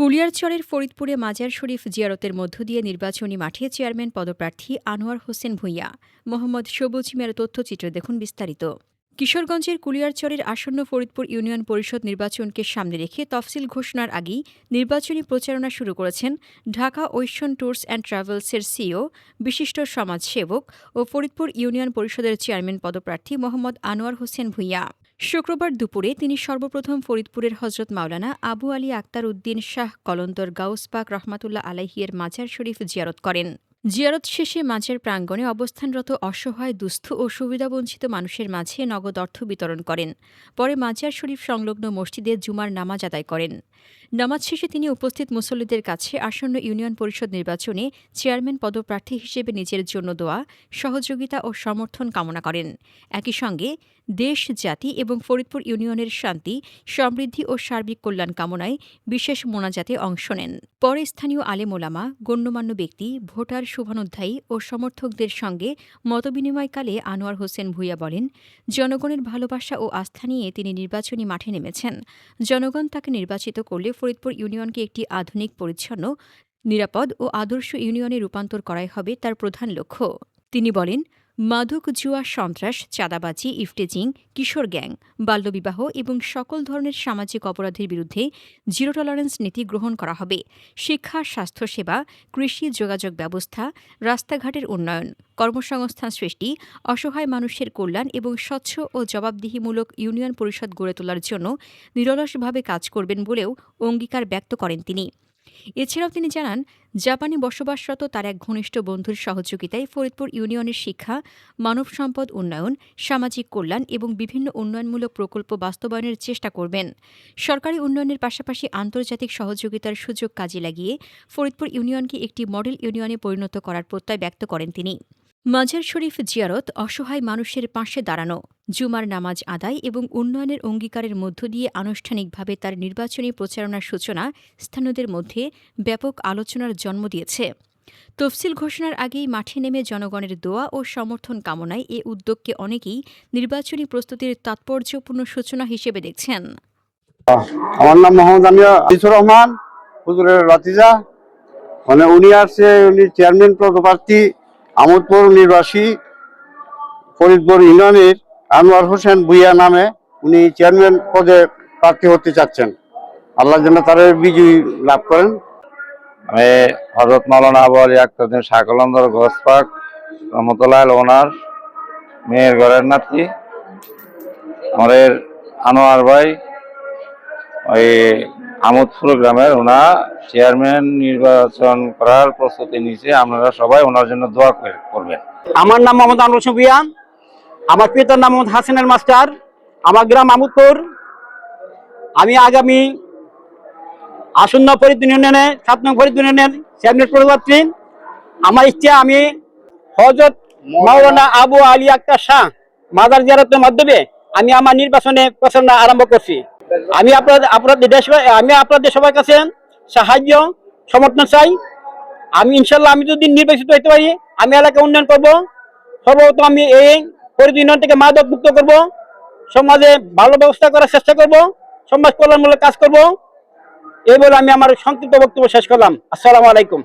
কুলিয়ারচরের ফরিদপুরে মাজার শরীফ জিয়ারতের মধ্য দিয়ে নির্বাচনী মাঠে চেয়ারম্যান পদপ্রার্থী আনোয়ার হোসেন ভূঁইয়া। মোহাম্মদ সবুজ মিয়ার তথ্যচিত্র দেখুন বিস্তারিত। কিশোরগঞ্জের কুলিয়ারচরের আসন্ন ফরিদপুর ইউনিয়ন পরিষদ নির্বাচনকে সামনে রেখে তফসিল ঘোষণার আগেই নির্বাচনী প্রচারণা শুরু করেছেন ঢাকা ঐশন ট্যুরস অ্যান্ড ট্রাভেলসের সিইও, বিশিষ্ট সমাজসেবক ও ফরিদপুর ইউনিয়ন পরিষদের চেয়ারম্যান পদপ্রার্থী মোহাম্মদ আনোয়ার হোসেন ভূঁইয়া। শুক্রবার দুপুরে তিনি সর্বপ্রথম ফরিদপুরের হজরত মাওলানা আবু আলী আক্তার উদ্দিন শাহ কলন্দর গাউস পাক রহমাতুল্লাহ আলাইহির মাজার শরীফ জিয়ারত করেন। জিয়ারত শেষে মাজার প্রাঙ্গণে অবস্থানরত অসহায়, দুস্থ ও সুবিধাবঞ্চিত মানুষের মাঝে নগদ অর্থ বিতরণ করেন। পরে মাজার শরীফ সংলগ্ন মসজিদে জুমার নামাজ আদায় করেন। নামাজ শেষে তিনি উপস্থিত মুসল্লিদের কাছে আসন্ন ইউনিয়ন পরিষদ নির্বাচনে চেয়ারম্যান পদপ্রার্থী হিসেবে নিজের জন্য দোয়া, সহযোগিতা ও সমর্থন কামনা করেন। একই সঙ্গে দেশ, জাতি এবং ফরিদপুর ইউনিয়নের শান্তি, সমৃদ্ধি ও সার্বিক কল্যাণ কামনায় বিশেষ মোনাজাতে অংশ নেন। পরে স্থানীয় আলেম ওলামা, গণ্যমান্য ব্যক্তি, ভোটার, শুভানুধ্যায়ী ও সমর্থকদের সঙ্গে মতবিনিময়কালে আনোয়ার হোসেন ভূঁইয়া বলেন, জনগণের ভালোবাসা ও আস্থা নিয়ে তিনি নির্বাচনী মাঠে নেমেছেন। জনগণ তাকে নির্বাচিত করলে ফরিদপুর ইউনিয়নকে একটি আধুনিক, পরিচ্ছন্ন, নিরাপদ ও আদর্শ ইউনিয়নে রূপান্তর করাই হবে তার প্রধান লক্ষ্য। তিনি বলেন, মাদক, জুয়া, সন্ত্রাস, চাঁদাবাজি, ইফটেজিং, কিশোর গ্যাং, বাল্যবিবাহ এবং সকল ধরনের সামাজিক অপরাধের বিরুদ্ধে জিরো টলারেন্স নীতি গ্রহণ করা হবে। শিক্ষা, স্বাস্থ্যসেবা, কৃষি, যোগাযোগ ব্যবস্থা, রাস্তাঘাটের উন্নয়ন, কর্মসংস্থান সৃষ্টি, অসহায় মানুষের কল্যাণ এবং স্বচ্ছ ও জবাবদিহিমূলক ইউনিয়ন পরিষদ গড়ে তোলার জন্য নিরলসভাবে কাজ করবেন বলেও অঙ্গীকার ব্যক্ত করেন তিনি। এছাড়াও তিনি জানান, জাপানে বসবাসরত তার এক ঘনিষ্ঠ বন্ধুর সহযোগিতায় ফরিদপুর ইউনিয়নের শিক্ষা, মানব সম্পদ উন্নয়ন, সামাজিক কল্যাণ এবং বিভিন্ন উন্নয়নমূলক প্রকল্প বাস্তবায়নের চেষ্টা করবেন। সরকারি উন্নয়নের পাশাপাশি আন্তর্জাতিক সহযোগিতার সুযোগ কাজে লাগিয়ে ফরিদপুর ইউনিয়নকে একটি মডেল ইউনিয়নে পরিণত করার প্রত্যয় ব্যক্ত করেন তিনি। মাজার শরীফ জিয়ারত অসহায় মানুষের পাশে দাঁড়ানো, জুমার নামাজ আদায় এবং উন্নয়নের অঙ্গীকারের মধ্য দিয়ে আনুষ্ঠানিকভাবে তার নির্বাচনী প্রচারণার সূচনা স্থানীয়দের মধ্যে ব্যাপক আলোচনার জন্ম দিয়েছে। তফসিল ঘোষণার আগেই মাঠে নেমে জনগণের দোয়া ও সমর্থন কামনায় এ উদ্যোগকে অনেকেই নির্বাচনী প্রস্তুতির তাৎপর্যপূর্ণ সূচনা হিসেবে দেখছেন। আমার নাম মোহাম্মদ আনিসুর রহমান, হুজুরের ভাতিজা। উনি চেয়ারম্যান পদপ্রার্থী, আমোদপুর নির্বাসী, ফরিদপুর ইউনিয়নের আনোয়ার হোসেন ভূঁইয়া নামে উনি চেয়ারম্যান পদে প্রার্থী হতে চাচ্ছেন। আল্লাহ যেন তার বিজয়ী লাভ করেন। আমি হযরত মাওলানা আবু আলী আক্তার শাহ কলন্দর গাউস পাক রহমাতুল্লাহ আলাইহি ওনার মেয়ের ঘরের নাতি। আমাদের আনোয়ার ভাই ওই আমোদপুর গ্রামের, ওনা চেয়ারম্যান নির্বাচন করার প্রস্তুতি নিয়েছে। আপনারা সবাই ওনার জন্য দোয়া করবেন। আমার নাম মোহাম্মদ আনোয়ার হোসেন ভূঁইয়া, আমার পিতার নাম মোহাম্মদ হাসানের মাস্টার, আমার গ্রাম আমোদপুর। আমি আগামী আসন্ন ফরিদপুর ইউনিয়নে 7 নং ফরিদপুর ইউনিয়নের চেয়ারম্যান পদপ্রার্থী। আমার ইচ্ছা, আমি হযরত মাওলানা আবু আলী আক্তার শাহ মাজার জিয়ারতের মাধ্যমে আমি আমার নির্বাচনে প্রচারণা আরম্ভ করছি। আমি আপনাদের সবার কাছে সাহায্য, সমর্থন চাই। আমি ইনশাল্লাহ, আমি যদি নির্বাচিত হতে পারি, আমি এলাকা উন্নয়ন করব। সর্বপ্রথম আমি এই ফরিদপুর ইউনিয়ন থেকে মাদক মুক্ত করব, সমাজে ভালো ব্যবস্থা করার চেষ্টা করব, সমাজ কল্যাণমূলক কাজ করব। এই বলে আমি আমার সংক্ষিপ্ত বক্তব্য শেষ করলাম। আসসালামু আলাইকুম।